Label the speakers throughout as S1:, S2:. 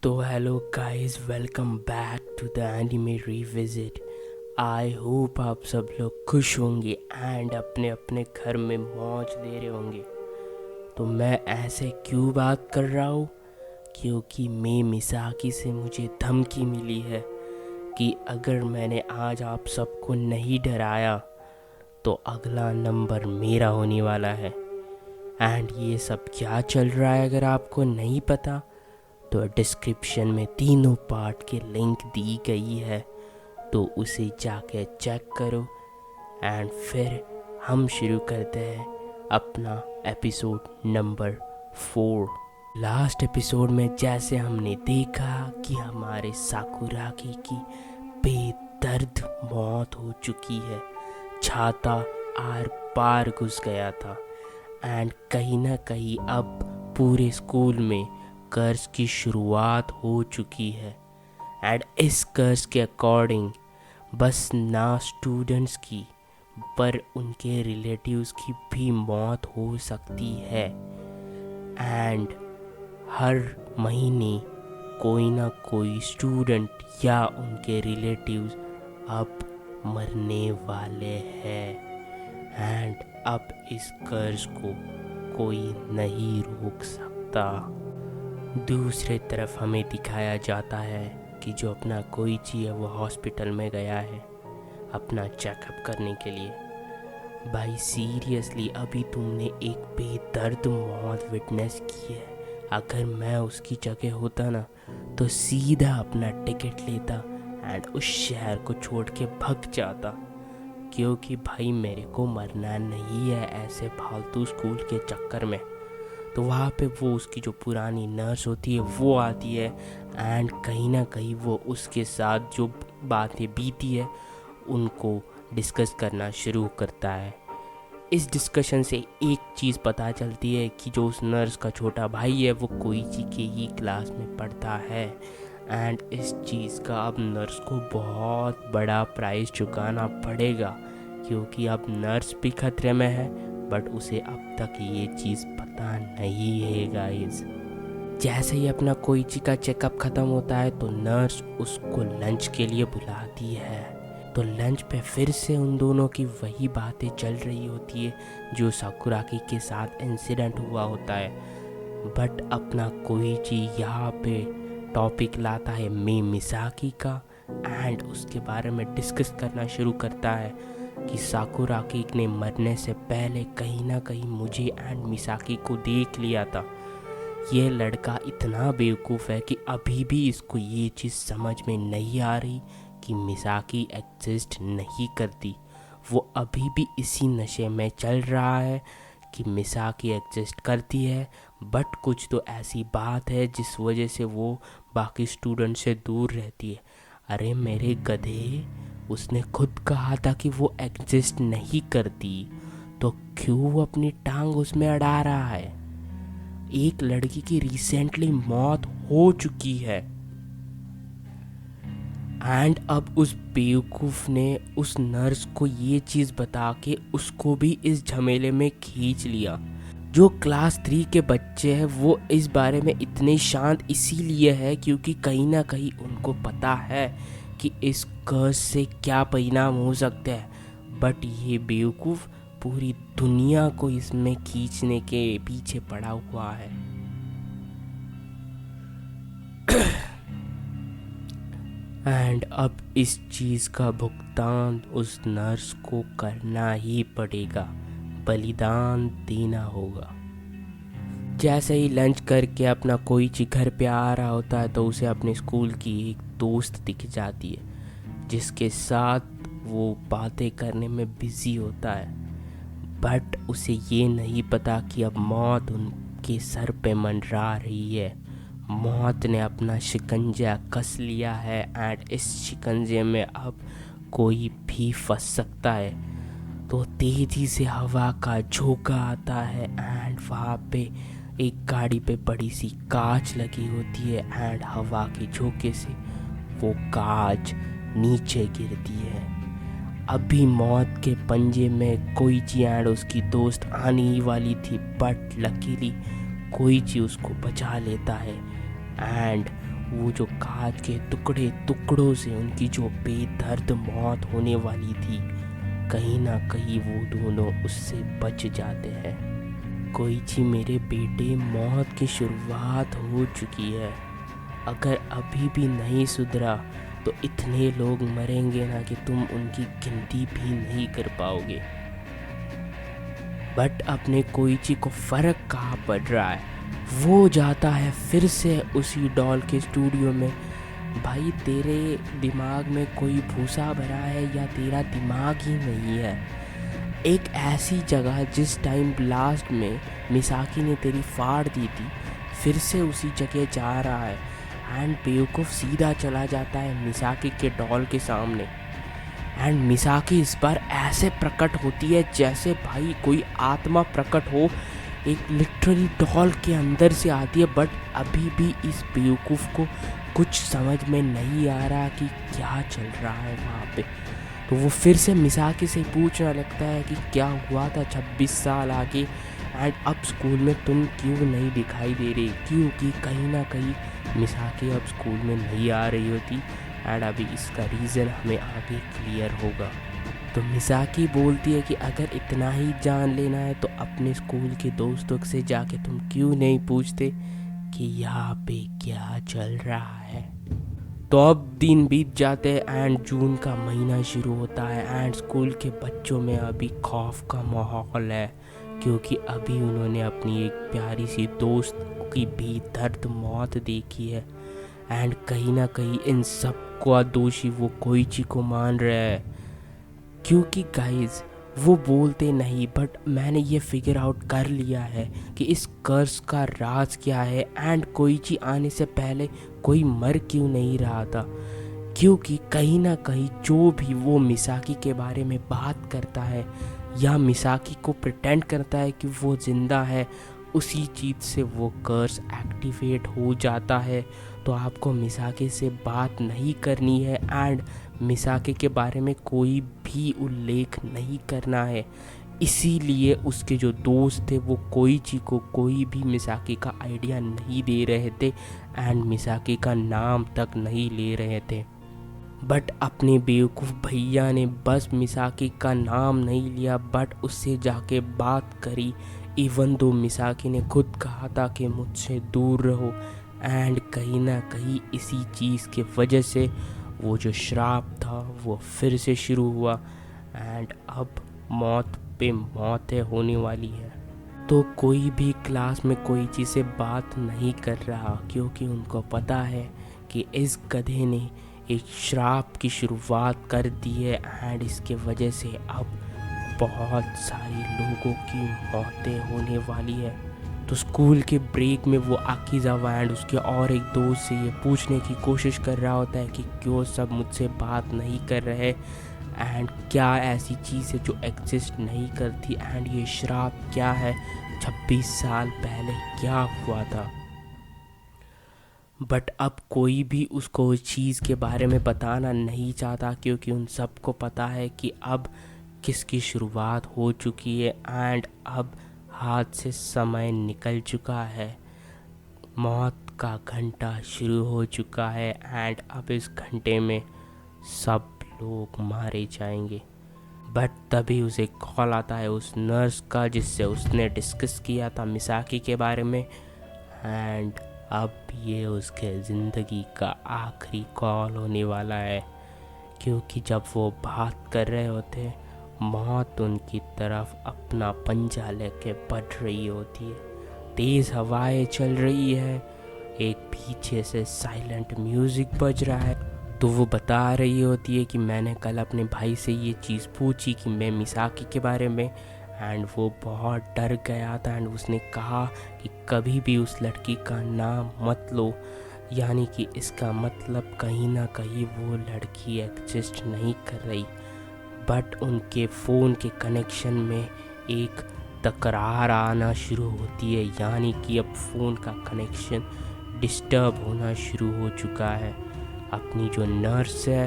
S1: तो hello guys, welcome back to the anime revisit. I hope आप सब लोग खुश होंगे एंड अपने अपने घर में मौज ले रहे होंगे। तो मैं ऐसे क्यों बात कर रहा हूँ? क्योंकि मैं मिसाकी से मुझे धमकी मिली है कि अगर मैंने आज आप सबको नहीं डराया तो अगला नंबर मेरा होने वाला है। एंड ये सब क्या चल रहा है अगर आपको नहीं पता तो डिस्क्रिप्शन में तीनों पार्ट की लिंक दी गई है, तो उसे जाके चेक करो। एंड फिर हम शुरू करते हैं अपना एपिसोड नंबर 4। लास्ट एपिसोड में जैसे हमने देखा कि हमारे साकुराकी की बेदर्द मौत हो चुकी है, छाता आर पार घुस गया था एंड कहीं ना कहीं अब पूरे स्कूल में कर्ज की शुरुआत हो चुकी है। एंड इस कर्ज के अकॉर्डिंग बस ना स्टूडेंट्स की पर उनके रिलेटिव्स की भी मौत हो सकती है। एंड हर महीने कोई ना कोई स्टूडेंट या उनके रिलेटिव्स अब मरने वाले हैं। एंड अब इस कर्ज को कोई नहीं रोक सकता। दूसरी तरफ हमें दिखाया जाता है कि जो अपना कोइची है वो हॉस्पिटल में गया है अपना चेकअप करने के लिए। भाई सीरियसली, अभी तुमने एक बेदर्द मौत विटनेस की है। अगर मैं उसकी जगह होता ना तो सीधा अपना टिकट लेता एंड उस शहर को छोड़ के भाग जाता, क्योंकि भाई मेरे को मरना नहीं है ऐसे फालतू स्कूल के चक्कर में। तो वहाँ पे वो उसकी जो पुरानी नर्स होती है वो आती है एंड कहीं ना कहीं वो उसके साथ जो बातें बीती है उनको डिस्कस करना शुरू करता है। इस डिस्कशन से एक चीज़ पता चलती है कि जो उस नर्स का छोटा भाई है वो कोइची के ही क्लास में पढ़ता है। एंड इस चीज़ का अब नर्स को बहुत बड़ा प्राइस चुकाना पड़ेगा, क्योंकि अब नर्स भी खतरे में है बट उसे अब तक ये चीज़ पता नहीं है गाइस। जैसे ही अपना कोइची का चेकअप ख़त्म होता है तो नर्स उसको लंच के लिए बुलाती है। तो लंच पे फिर से उन दोनों की वही बातें चल रही होती है जो साकुराकी के साथ इंसिडेंट हुआ होता है। बट अपना कोइची यहाँ पे टॉपिक लाता है मे मिसाकी का एंड उसके बारे में डिस्कस करना शुरू करता है कि साकुराकी ने मरने से पहले कहीं ना कहीं मुझे एंड मिसाकी को देख लिया था। ये लड़का इतना बेवकूफ़ है कि अभी भी इसको ये चीज़ समझ में नहीं आ रही कि मिसाकी एग्जिस्ट नहीं करती। वो अभी भी इसी नशे में चल रहा है कि मिसाकी एग्जिस्ट करती है, बट कुछ तो ऐसी बात है जिस वजह से वो बाकी स्टूडेंट से दूर रहती है। अरे मेरे गधे, उसने खुद कहा था कि वो एग्जिस्ट नहीं करती, तो क्यों वो अपनी टांग उसमें अड़ा रहा है? एक लड़की की रिसेंटली मौत हो चुकी है एंड अब उस बेवकूफ़ ने उस नर्स को ये चीज़ बता के उसको भी इस झमेले में खींच लिया। जो क्लास 3 के बच्चे हैं वो इस बारे में इतने शांत इसीलिए है क्योंकि कहीं ना कहीं उनको पता है कि इस कर्ज से क्या परिणाम हो सकते हैं। बट ये बेवकूफ़ पूरी दुनिया को इसमें खींचने के पीछे पड़ा हुआ है। एंड अब इस चीज़ का भुगतान उस नर्स को करना ही पड़ेगा, बलिदान देना होगा। जैसे ही लंच करके अपना कोइची घर पे आ रहा होता है तो उसे अपने स्कूल की एक दोस्त दिख जाती है जिसके साथ वो बातें करने में बिजी होता है। बट उसे ये नहीं पता कि अब मौत उनके सर पे मंडरा रही है। मौत ने अपना शिकंजा कस लिया है एंड इस शिकंजे में अब कोई भी फंस सकता है। तो तेज़ी से हवा का झोंका आता है एंड वहाँ पे एक गाड़ी पे बड़ी सी कांच लगी होती है एंड हवा के झोंके से वो कांच नीचे गिरती है। अभी मौत के पंजे में कोइची एंड उसकी दोस्त आने ही वाली थी, बट लकीली कोइची उसको बचा लेता है एंड वो जो कांच के टुकड़े टुकड़ों से उनकी जो बेदर्द मौत होने वाली थी, कहीं ना कहीं वो दोनों उससे बच जाते हैं। कोइची मेरे बेटे, मौत की शुरुआत हो चुकी है। अगर अभी भी नहीं सुधरा तो इतने लोग मरेंगे ना कि तुम उनकी गिनती भी नहीं कर पाओगे। बट अपने कोइची को फर्क कहाँ पड़ रहा है, वो जाता है फिर से उसी डॉल के स्टूडियो में। भाई तेरे दिमाग में कोई भूसा भरा है या तेरा दिमाग ही नहीं है? एक ऐसी जगह जिस टाइम लास्ट में मिसाकी ने तेरी फाड़ दी थी, फिर से उसी जगह जा रहा है एंड बेवकूफ़ सीधा चला जाता है मिसाकी के डॉल के सामने। एंड मिसाकी इस बार ऐसे प्रकट होती है जैसे भाई कोई आत्मा प्रकट हो, एक लिटरली डॉल के अंदर से आती है। बट अभी भी इस बेवकूफ़ को कुछ समझ में नहीं आ रहा कि क्या चल रहा है वहाँ पे। तो वो फिर से मिसाकी से पूछने लगता है कि क्या हुआ था 26 साल आगे, एंड अब स्कूल में तुम क्यों नहीं दिखाई दे रही? क्योंकि कहीं ना कहीं मिसाकी अब स्कूल में नहीं आ रही होती, एंड अभी इसका रीज़न हमें आगे क्लियर होगा। तो मिसाकी बोलती है कि अगर इतना ही जान लेना है तो अपने स्कूल के दोस्तों से जाके तुम क्यों नहीं पूछते कि यहाँ पे क्या चल रहा है। तो अब दिन बीत जाते हैं एंड जून का महीना शुरू होता है एंड स्कूल के बच्चों में अभी खौफ का माहौल है, क्योंकि अभी उन्होंने अपनी एक प्यारी सी दोस्त की बेदर्द मौत देखी है। एंड कहीं ना कहीं इन सब को दोषी वो कोइची को मान रहा है, क्योंकि गाइज वो बोलते नहीं, बट मैंने ये फिगर आउट कर लिया है कि इस कर्स का राज क्या है एंड कोइची आने से पहले कोई मर क्यों नहीं रहा था। क्योंकि कहीं ना कहीं जो भी वो मिसाकी के बारे में बात करता है या मिसाकी को प्रिटेंड करता है कि वो ज़िंदा है, उसी चीज़ से वो कर्स एक्टिवेट हो जाता है। तो आपको मिसाकी से बात नहीं करनी है एंड मिसाकी के बारे में कोई भी उल्लेख नहीं करना है। इसीलिए उसके जो दोस्त थे वो कोइची को कोई भी मिसाकी का आइडिया नहीं दे रहे थे एंड मिसाकी का नाम तक नहीं ले रहे थे। बट अपने बेवकूफ़ भैया ने बस मिसाकी का नाम नहीं लिया, बट उससे जाके बात करी। इवन दो मिसाकी ने खुद कहा था कि मुझसे दूर रहो, एंड कहीं ना कहीं इसी चीज़ के वजह से वो जो श्राप था वो फिर से शुरू हुआ एंड अब मौत पे मौतें होने वाली है। तो कोई भी क्लास में कोई चीज़ से बात नहीं कर रहा, क्योंकि उनको पता है कि इस गधे ने एक श्राप की शुरुआत कर दी है एंड इसके वजह से अब बहुत सारी लोगों की मौतें होने वाली है। तो स्कूल के ब्रेक में वो आकिजावा एंड उसके और एक दोस्त से ये पूछने की कोशिश कर रहा होता है कि क्यों सब मुझसे बात नहीं कर रहे एंड क्या ऐसी चीज़ है जो एग्जिस्ट नहीं करती एंड ये श्राप क्या है, 26 साल पहले क्या हुआ था। बट अब कोई भी उसको उस चीज़ के बारे में बताना नहीं चाहता, क्योंकि उन सबको पता है कि अब किसकी शुरुआत हो चुकी है एंड अब हाथ से समय निकल चुका है। मौत का घंटा शुरू हो चुका है एंड अब इस घंटे में सब लोग मारे जाएंगे। बट तभी उसे कॉल आता है उस नर्स का जिससे उसने डिस्कस किया था मिसाकी के बारे में, एंड अब ये उसके ज़िंदगी का आखिरी कॉल होने वाला है। क्योंकि जब वो बात कर रहे होते मौत उनकी तरफ अपना पंजा लेके बढ़ रही होती है। तेज़ हवाएं चल रही है, एक पीछे से साइलेंट म्यूज़िक बज रहा है। तो वो बता रही होती है कि मैंने कल अपने भाई से ये चीज़ पूछी कि मैं मिसाकी के बारे में, एंड वो बहुत डर गया था एंड उसने कहा कि कभी भी उस लड़की का नाम मत लो, यानी कि इसका मतलब कहीं ना कहीं वो लड़की एग्जिस्ट नहीं कर रही। बट उनके फ़ोन के कनेक्शन में एक तकरार आना शुरू होती है, यानी कि अब फ़ोन का कनेक्शन डिस्टर्ब होना शुरू हो चुका है। अपनी जो नर्स है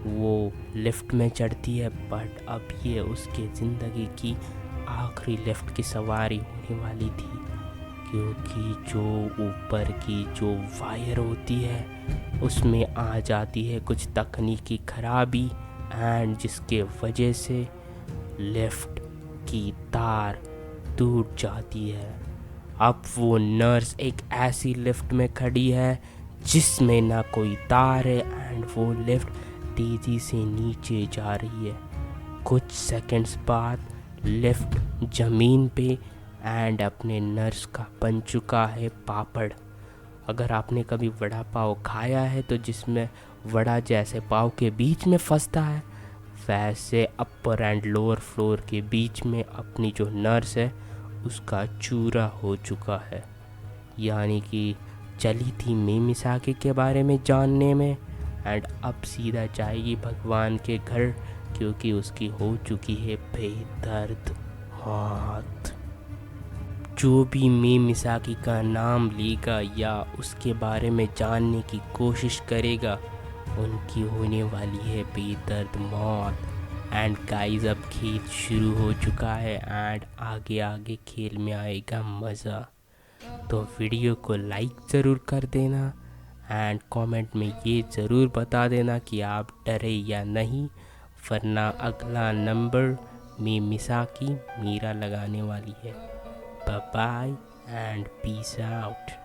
S1: वो लिफ्ट में चढ़ती है, बट अब ये उसके ज़िंदगी की आखिरी लिफ्ट की सवारी होने वाली थी, क्योंकि जो ऊपर की जो वायर होती है उसमें आ जाती है कुछ तकनीकी खराबी, एंड जिसके वजह से लिफ्ट की तार टूट जाती है। अब वो नर्स एक ऐसी लिफ्ट में खड़ी है जिसमें ना कोई तार है, एंड वो लिफ्ट तेज़ी से नीचे जा रही है। कुछ सेकंड्स बाद लिफ्ट ज़मीन पे एंड अपने नर्स का बन चुका है पापड़। अगर आपने कभी वड़ा पाव खाया है तो जिसमें वड़ा जैसे पाव के बीच में फंसता है, वैसे अपर एंड लोअर फ्लोर के बीच में अपनी जो नर्स है उसका चूरा हो चुका है। यानी कि चली थी मिसाकी के बारे में जानने में, एंड अब सीधा जाएगी भगवान के घर क्योंकि उसकी हो चुकी है बेदर्द मौत। जो भी मिसाकी का नाम लेगा या उसके बारे में जानने की कोशिश करेगा उनकी होने वाली है बेदर्द मौत। एंड गाइस अब खेल शुरू हो चुका है एंड आगे आगे खेल में आएगा मज़ा। तो वीडियो को लाइक ज़रूर कर देना एंड कमेंट में ये ज़रूर बता देना कि आप डरे या नहीं, वरना अगला नंबर में मिसाकी मीरा लगाने वाली है। Bye bye and peace out.